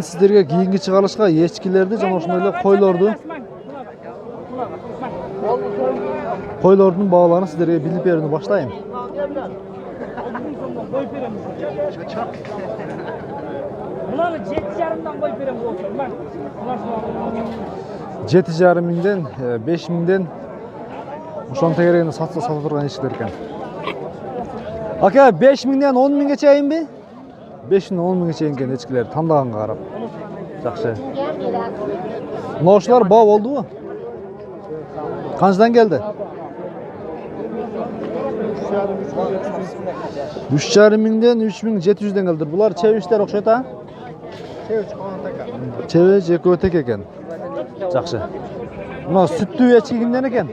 Sizlerge keyingi çıkarışqa echkilerdi jana ошондой koylardın bağlarını sizlerge bilip berini başlayayım. Bunları 7,5'dan koyup berem bolsun. Bak. 7,5 mingden 5 mingden ошончо керегini сатса сата турган ешкилер экен. Aka 5 mingden 10 mingге чейин би? 5 миңден 10 mingге чейин экен ешкилер тандаганга карап. Жакшы. Мына ушулар баа болдубу? Канчадан келди? 3,5 mingden 3,700'den geldi. Bular çevişler okşayt ha? Çeviş ötek eken. Жақсы. Muna süttü echki kimden eken?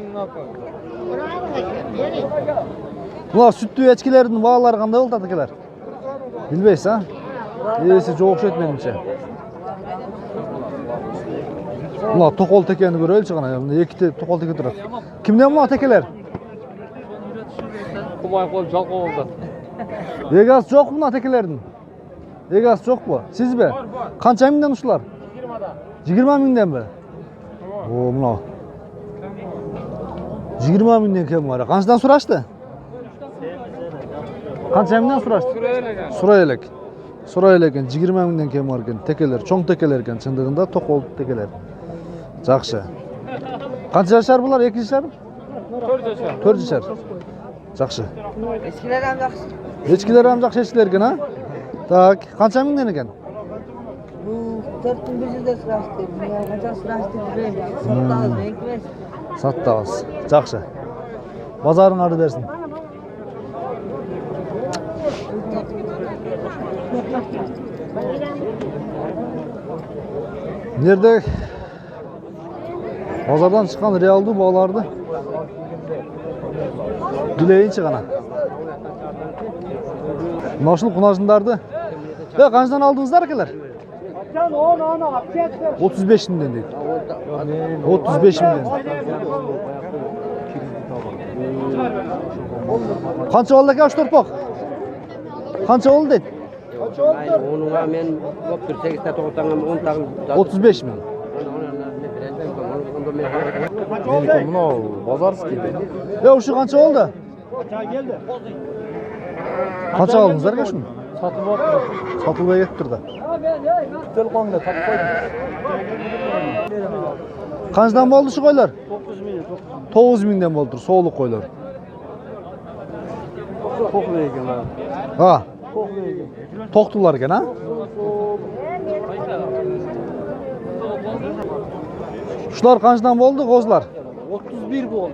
Muna süttü echkilerдің bağları qanday boldu akeler? Bilbeysiz ha? Esi çok okşayt menimçe. Muna tokol tekeni görölçü qana. Ekiti tokol teke turat. Kimden muna tekeler? Kumay kol jalqa oldu. Egas жоқ muna tekelerдің? Egas жоқ bu. Siz be? Qancha mingden uşular? 20 mingden mi? Oo muna. 20 mingden kim var? Qanchadan suraştı? Qancha mingden suraştı? Surayel eken 20 mingden kim var eken? Tekeler, çoң tekeler eken çındığında tokol tekeler. Жақсы. Qancha yaşar bular? 2 yaşar? 4 yaşar. Жақсы. Eskiler hem жақсы. Echkiler ham жақсы echkiler eken ha? Tak, qancha mingden eken? Bu 4100'de sıraştı. Bunlar kaça sıraştı bilmiyorum. Satağız, renk versin. Sattağız. Жақсы. Bazarın adı versin. Nerede? Bazardan çıkan realdu bağlardı. Bileyin çıkana. Naşıl kunajındardı. Ve kaçtan aldınızlar keler? 35 minden değil. 35 minden. Kança oldu ki aç torpak? Kança oldu dedi? Onunla men doktor 8'te 90'a 10 tağın 35 min. Muna bazarız ki. Ya şu kança oldu? Kança aldınızlar ki şunu? Satılmaya getirdi. Telefonla tapıp koydum. Kaçdan oldu şu koylar? 9 minden oldu soğuluk koylar. Ha. Toktular gene ha? Şular kaçdan oldu kozlar? 31 oldu.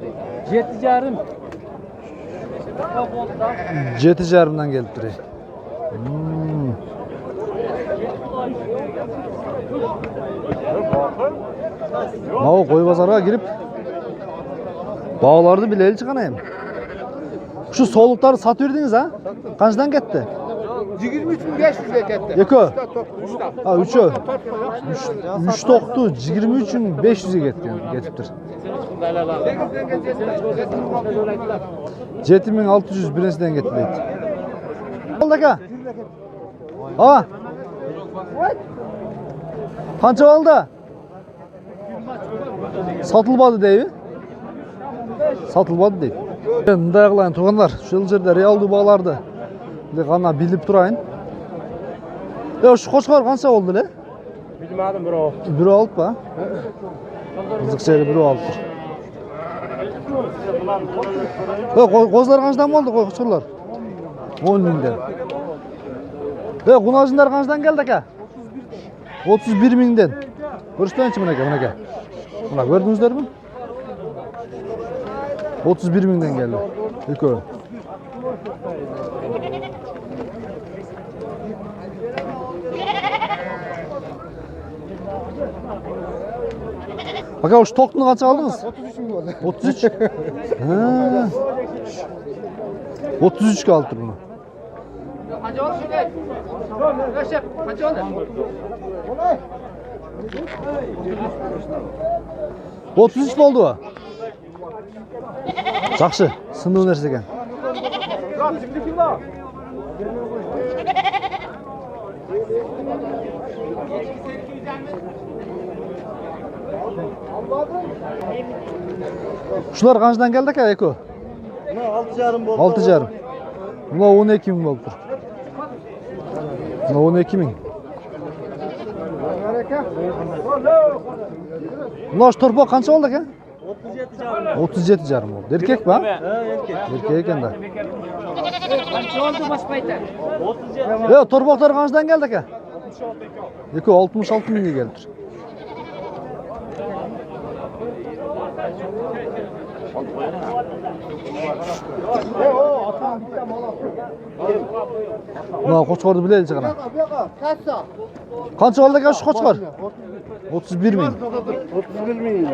7,5. 7,5'dan gelip duruyor. Mao koy pazara girip bağlardı bileli çıkanayım. Şu solukları satıyordunuz ha? Kaçdan gitti? 23.500'e gitti. Eko. Ha 3'ü. 3 toktu 23.500'e getiptir. 7.600 birisinden getirdi. Oldu ka? Ha? Kança oldu? Satılmadı deybi? Satılmadı deybi. Mınдай кылайын тугандар, ушул жерде реалдуу бааларды гана билип турайын. Şu koçkar kança oldu le? Bilmedim bro. Biri alıp ba? Kızık seyri biri alıptır. Kozlar kançadan oldu koçkarlar? 10 minden. Kunajınlar kançadan geldi aka? 31 minden. Görüştürünçü müneke, müneke. Buna gördünüzler mi? 31 minden geldi. İlk öyle. Aka şu tokunu kaça aldınız? 33 bin oldu. 33? Ha. 33 kaldı bunu. Hacı oldu şimdi. Reşep, hacı oldu. 33 mi oldu o? Жақсы, сынды нәрсе екен. Şular kaçtan geldi ki Eko? 6,5 oldu. 6,5. Buna 12 bin oldu. Buna 12 bin. Buna şu torpa kaç oldu ki? 37,5 oldu. Erkek mi? Erkek eken de. Yok torbaklar kaçtan geldi ki? Eko 66 bin geldi. Buna koçkordu bileli çıkana. Kaçsa? Kança oldu ki şu koçkor? 31 bin. 31 bin.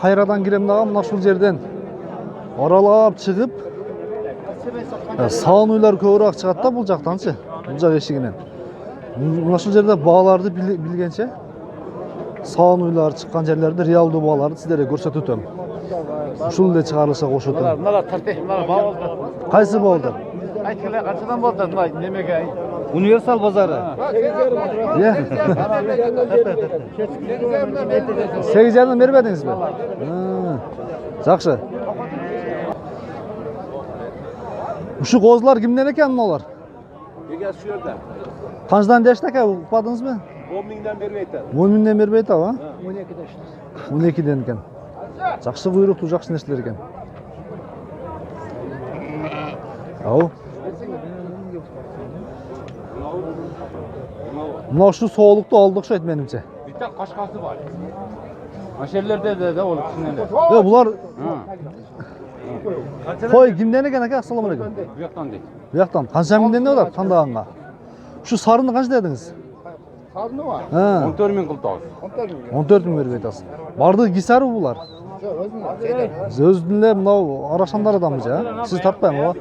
Kayradan girem dağa mına şul жерден aralap çıkıp sağın uylar көбірек çıgat da бұл жақтанчы. Бұл жақ eşigинен. Mına şul жерде bağlardı bilgençe sağın uylar çıkkan жерлерде реалдуу bağlardı sizlere көрсөтүп өтөм. Ушул эле чыгарылса кошуп өтөм. Mınalar tartış, mınalar bağ oldu. Кайсы bağlar? Aytkılar kaçadan oldu? Nemege? Универсал базары. Иә. 8 жарым бербедиңиз бе? Жакшы. Ушу козулар кимден экен мыналар? Егер şu yerdə. Канчадан дешти экен укпадыңызбы? 10 mindən vermey aytadi. 10 миңден бербей атабы, а? 12'də. 12'den eкен. Жакшы буйруктуу, жакшы нерселер экен. Ау. Мына şu соолукту алды окшойт менимче. Bir tek kaşkası var. Aşerlerde de olur kişinin de. Yo булар Ha, кой кимден экен ака? Ассаламу алейкум. bu yaktan değil. Буяктан канча миңден деп атат тандаганга? Şu sarını канча дедиңиz? Sazını var. Ha, 14 bin kıltağız. 14 14 bin. миң бербей атасың. Бардыгы кисарбы булар? Өзүнүн эле мынау арашандар адамбы жа? Сиз тартпайм го.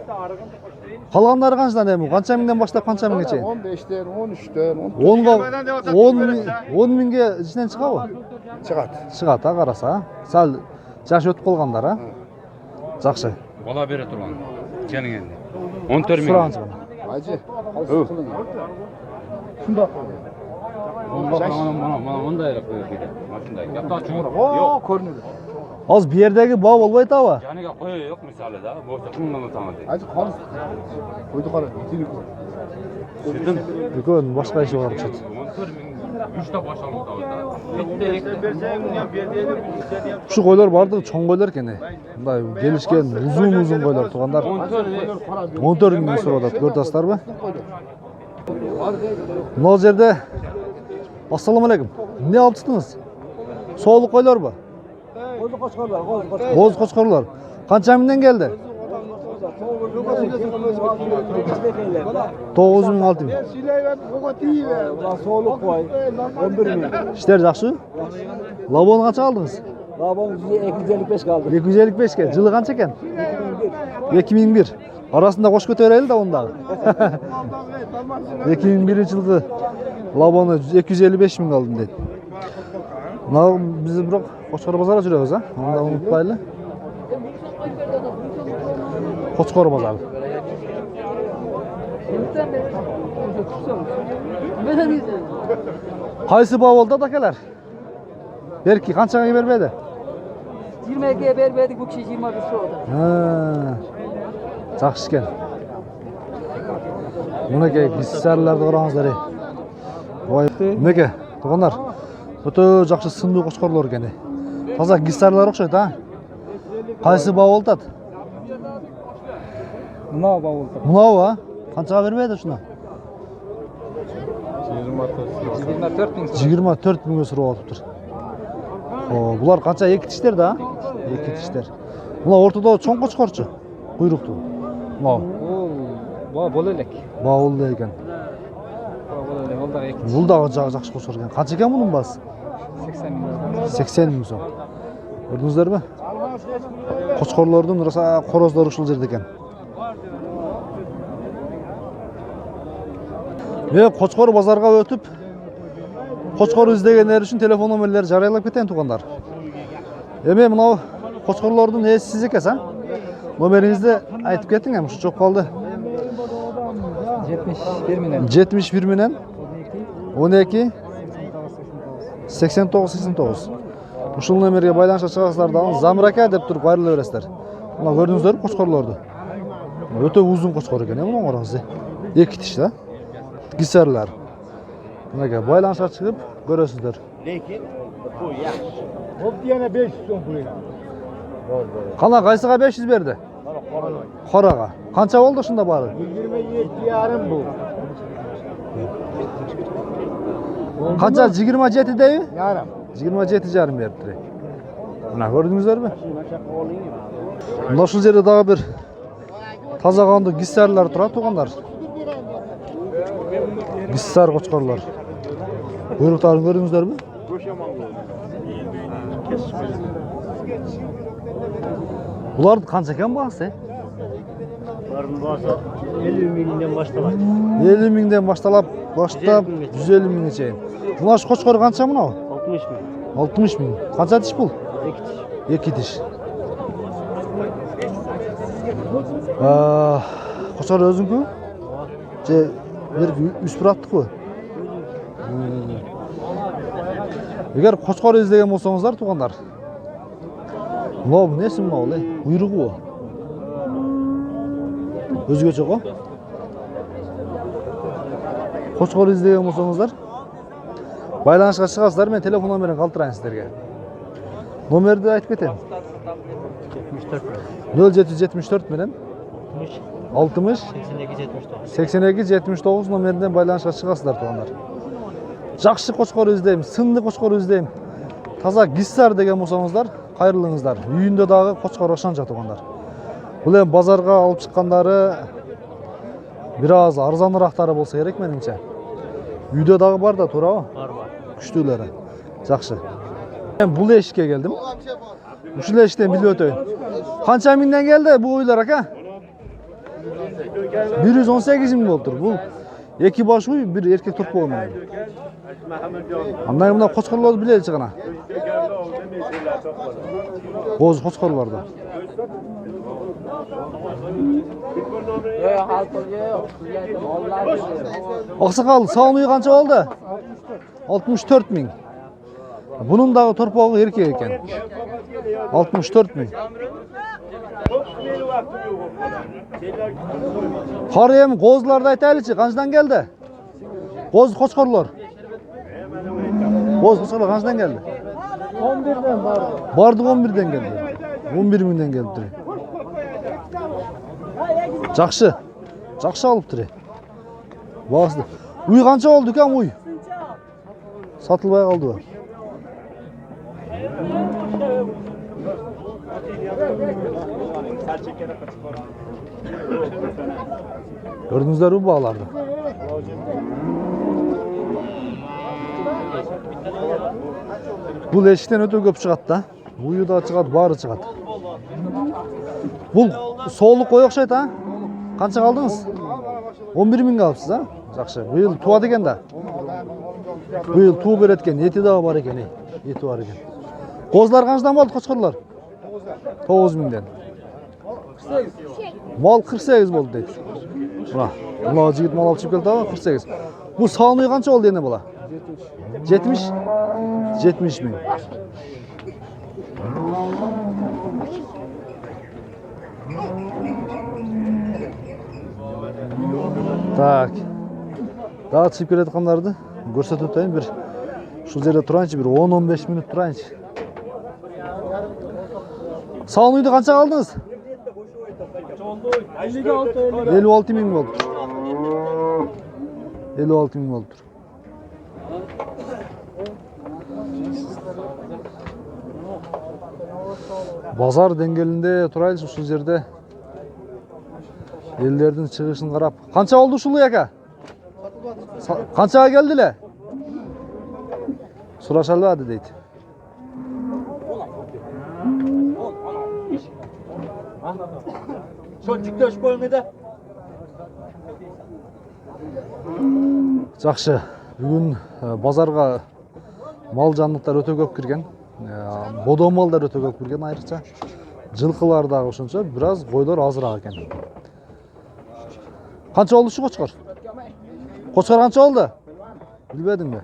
Калгандары канчадан эми? Канча миңден баштап канча миңге чейин? 15'ten, 13'ten, 10 миңге ичинен чыгабы? çıkat. Чыгат, а караса. Сал жаш өтүп калгандар, а? Жакшы. Bala beri turan. Senin elinde. 14 bin. Сураган Hacı. Bana onday yapıp gidiyor. Maçında. Yapta çuğur. Oo, görünür. Az bir yerdeki bağ bolbay atабы? Canıga koyu yok misali da. Boşta kımdan tanıdı. Hacı konuş. Koydu kara. Sütün. Үлкөн башка иши бар окшойт. 14 bin. 3'te başalım da. Ушу койлор бардыгы чоң койлор экен. Мындай келишкен узун койлор тургандар. 14 миң сурап атат. Көрүп атасыздарбы? Мына жерде Ассаламу алейкум. Не алып чыктыңыз? Соолук койлорбу? Коз кочкорлор. Канча миңден келди? 9 миң 6 миң. Soğuluk koy. 11 bin. İşler жакшы? Лабону канча алдыңыз? Babam 255 kaldı. 255 ке. Жылы канча экен? 2001. Арасында кош көтөрөлү да ондагы. 2001-жылгы лабону 255 миң алдым дейт. Мына биз бирок Кочкор базарга жүрөбүз, а? Анда унутпайлы. Кочкор базары. Кайсы баа болду акелер? Берки канчага бербеди? 22'ye vermedik, bu kişi 21 oldu. Жакшы экен. Мынакей гиссарларды караңыздар. Мынакей, туугандар. Өтө жакшы сындуу кочкорлор экен. Таза гиссарлар окшойт, а? Кайсы баа болду ат? Mına bağlı. Мынабы, а? Канчага бербеди ушуну? 24 миңге сурап атыптыр. Булар канча эки тиштер да? Эки тиштер. Мына ортодо чоң кочкорчу. Куйруктуу. Мына Bağ bol elek. баа болду экен. Bağ bol elek. Olda ek. Бул дагы жакшы кочкор экен. Канча экен мунун баасы? 80 bin. 80 миң сом. Көрдүңүздөрбү? Кочкорлордун раса корозлору ушул жерде экен. Мен Кочкор базарга өтүп, Кочкор издегендер үчүн телефон номерлерди жарыялап кетейин туугандар. Эми мынау Кочкорлордун ээси сиз экенсиз, а? Номериңизди айтып кетиң, эми ушу жок калды. 71 bin. 71 менен 12 89-89. Ушул номерге байланышка чыгасыздар дагы Замир ака деп туруп айрыла бересиздер. Мына көрдүңүздөрбү кочкорлорду? Өтө узун кочкор экен, муну караңыз. 2 тиш да. Гисарлар. Мына байланышка чыгып көрөсүздөр. Lekin bu yaxshi. Bo'pti yana 500 so'm qo'ying. Qana qaysiga 500 berdi? Qoraga. Qancha bo'ldi shunda bari? 27,5 bu. Qancha 27 deymi? Yarim. 27,5 berdi. Mana ko'rdingizlarmi? Mына ушул жерде дагы бир таза кандуу гиссарлар турат тугандар. Гиссар кочкорлор. Буйруктарын көрдүңүздөрбү? Буларды канча экен баасы? Bularning bahosi 50 mingdan boshlanadi. 50 миңден баштап 150 миңге чейин. Мына шу кочкор канча мынау? 60 ming. 60 миң. Канча тиш бул? 2 tish. 2 тиш. Кочкор өзүңкү? Же бир үс бураттыкпы? Эгер кочкор издеген болсоңуздар тугандар. Мынау несі мынау эле? Уйругу бу. Өзгөчө го. Кочкор издеген болсоңуздар байланышка чыгасыздар, мен телефон номерин калтырайын сиздерге. Номерди айтып кетем. 0774 менен 60 82 79 номеринден байланышка чыгасыздар тугандар. Жакшы кочкор издейм, сынды кочкор издейм. Таза гиссар деген болсоңуздар, кайрылыңыздар. Үйүндө дагы кочкор ошончо тугандар. Бул эми базарга алып чыккандары бир аз арзаныраактары болсо керек менимче. Үйдө дагы бар да, туурабы? Бар. Күчтүүлөрү. Жакшы. Мен бул эшикке келдим. Ушул эшиктен билип өтөйүн. Канча миңден келди бул уйлар ака? 118 миң болуптур. Бул эки баш уй, бир эркек турпоо менен. Андан мына кочкорлорду билели гана. Боз кочкорлорду. Аксакал, саун уй канча болду? 64 миң. Bunun da torpağı erkek eken. 64 ming. Qarayım qozlarda aytaylıçı, qanchadan geldi? Qoz qochqorlar. Qoz qochqorlar qanchadan geldi? 11'den var. Bardı 11'den geldi. 11 mingden geldi. Жақсы. Жақсы алыптыр. Бағасы. Уй қанша oldu екен уй? Satılmaya kaldı bu. Gördünüzler bu bağlarda. Bu eşikten öte köp çıkat da. Buyu da çıkat, barı çıkat. Bu soğuluk koyu okşaydı ha? Kança kaldınız? 11 ming kalıpsız ha? Жақсы. Bu yıl tuğa degen de. Bu yıl tuğ beretken, eti daha var eken. Eti var eken. Kozlar kançadan mı aldı koçkorlar? 9 mingden. Mal 48 oldu deydi. Buna jigit mal alıp çıkıp geldi ama 48. Bu sağlığı kança oldu yine bula? 70? 70 ming. Так. Daha çıkıp kelayotganlardı ko'rsatib o'tayin bir shu yerda turayinchi bir 10-15 minut turayinchi. Sağ uyda qancha qaldingiz? 56 ming bo'ldi. 56 ming bo'ldi. Bozor dengelinde turaylik şu yerde. Ellerдің çıkışını qarab. Qancha oldu Şuluy aka? Qanchaga keldilar? So'rashaladi deydi. Son çıktaş qo'yingda. Жақсы. Бүгін базарға мал жанлықтар өте көп кірген. Бодо малдар өте көп кірген айрықша. Жылқылардағы ошончо біраз қойлар азырақ екен. Қанша oldu şu koçkar? Koçkar қанша oldu? Bilmedin mi?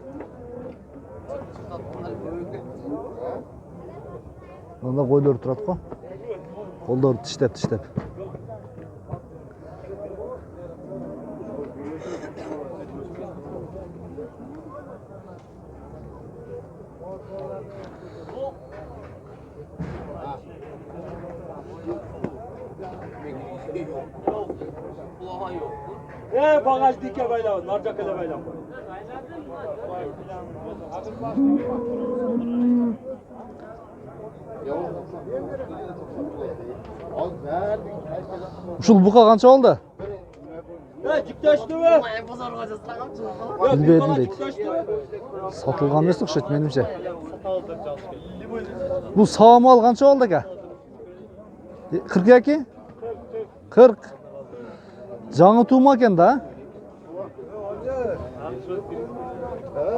Mında qo'ylar turadi-ku. Qo'llar tishlab. Bagaj dike bayla, narca kele bayla. Ушул бука канча болду? Jiktaştı mı? Билбедим дейт. Сатылган эмес окшойт менимче. Бул саамал канча болду эке? 42? 40. Жаңы туума экен да?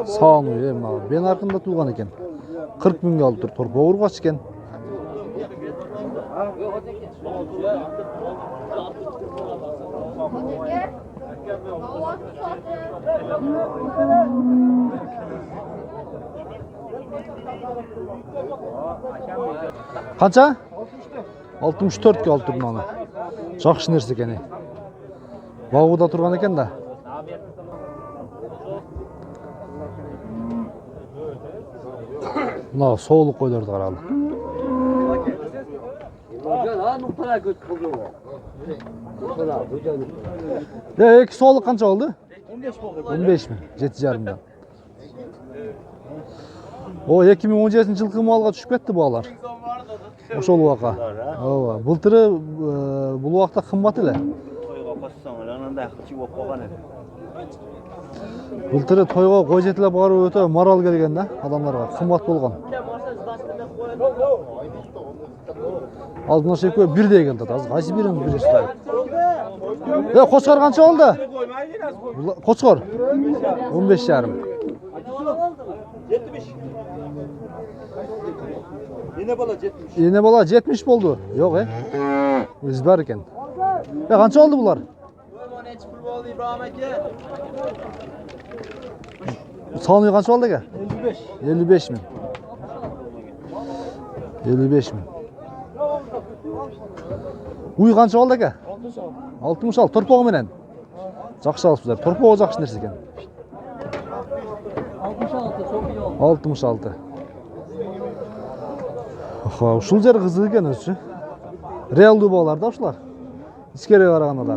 Саамы мына бен аркында тууган экен. 40 миңге алып тур. Торпо ургач экен. Қанша? 64-ке алып тұрдым аны. Жақсы нәрсе екен. Бағуда тұрған екен да. Мына соолық қойларды қаралды. Екі соолық қанша болды? 15 мың, 7,5 О, 2017 жылғы малға түшіп кетті бұлар. Ошол уаққа. Былтыры бұл уақта қымбат эле. Былтыры тойға қой жетілеп барып өтө марал келген да, адамдарға қымбат болған. Ал мына шекө бирдей келди. Азыр кайсы бирин биришти? Қошқар қанша болды? Қошқар 15,5. Yine bala 70 oldu. Yok Biz var iken. Kaç oldu bunlar? Sağlığı kaç oldu ki? 55 mi? 55 mi? Uy kaç oldu ki? 66. Torpağı menen. Жақсы алыпсыздар. Torpağı жақсы нәрсе екен. 66. Ушул жер кызык экен өзү. Реалдуу баалар да ушулар. Ичкерге караганда да.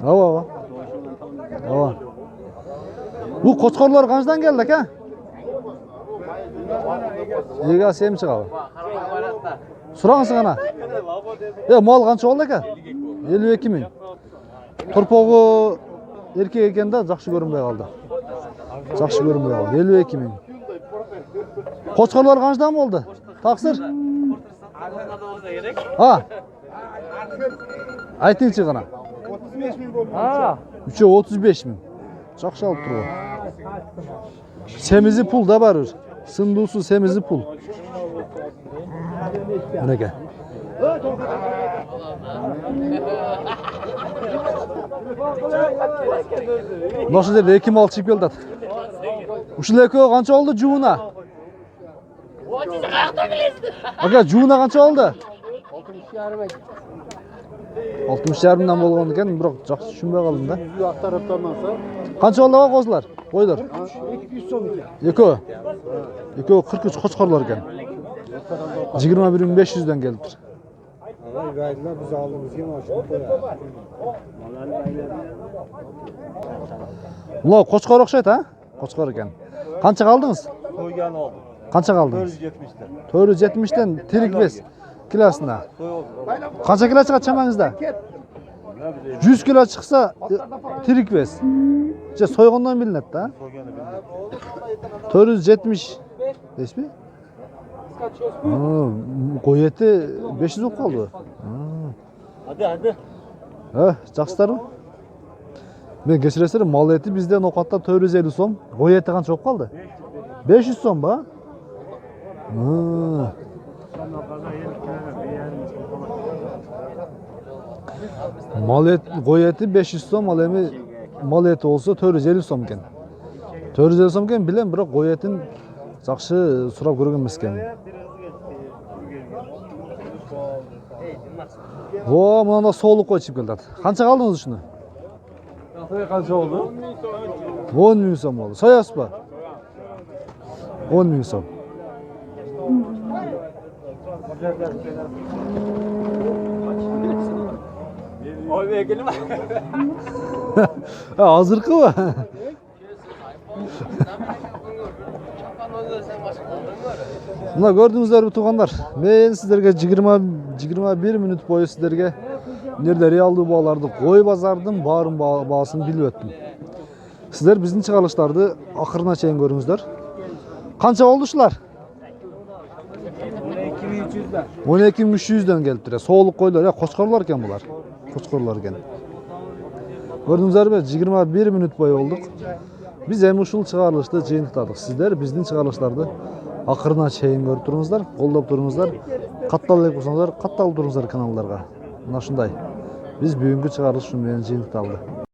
Ооба. Бул кочкорлор канчадан келди эке? Эге сем чыгабы. Сураңыз гана. Мал канча болду эке? 52 миң. Торпогу эркек экен да, жакшы көрүнбөй калды. 52 миң. Кочкорлор канчадан болду? Taksir. Айтыңчы гана. 35 bin oldu. Üçü 35 min. Жақсы алып тұр. Semizi pul da var. Sındusu semizi pul. Неге? Нашы жерде 2 мал чип келді. Ушул экөө канча болду жууна? Ага, жууна канча болду? 60,5 болгон экен, бирок жакшы түшүнбөй калдым да. Канча болду козулар? Койлор. 200 сом ekan. Экөө 43 кочкорлор экен. 21.500'den geldi. Verdiler biz aldığımız yem açıp koyar. Ulan koçkar okşayt ha? Koçkar ekan. Kança kaldınız? Koygan oldu. Kança kaldınız? 470'ten. 470'den tirik bes kilosuna. Kança kilo çıkar çamağınızda? 100 kilo çıksa tirik bes. İşte soygundan bilinet da. 470 değil mi? Koy eti 500 ok kaldı. Hadi. Жақсыларым. Мен кешіресіздер, мал еті бізде ноқатта 450 сом, қой еті қанша болып қалды? 500 сом ба? Мал еті, қой еті 500 сом, ал эми мал еті болса 450 сом екен. 450 сом екен, білем, бірақ қой етін Жакшы сурап көргөн эмес экен. О, мына соолук кой чип келди. Канча калдыңыз ушуну? Kança oldu? 10 миң сом болду. Соясыз ба? 10 миң сом. Oy vekili mi? Азыркы ба? Мына көрдүңүздөрбү туугандар? Мен сиздерге 21 мүнөт бою сиздерге эмнерде реалдуу бааларды, кой базардын баарын баасын билип өттүм. Сиздер биздин чыгарылыштарды акырына чейин көрүңүздөр. Канча болду ушулар? 12.300'den келиптир. Соолук койлор, кочкорлор экен булар. Кочкорлор экен. Көрдүңүздөрбү? 21 мүнөт бою болдук. Биз эми ушул чыгарылышты жыйынтыктадык. Сиздер биздин чыгарылыштарды акырына чейин көрүп туруңуздар, колдоп туруңуздар. Катталып болсоңуздар, катталып туруңуздар каналдарга. Мына ушундай. Биз бүгүнкү чыгарылыш ушун менен жыйынтыкталды.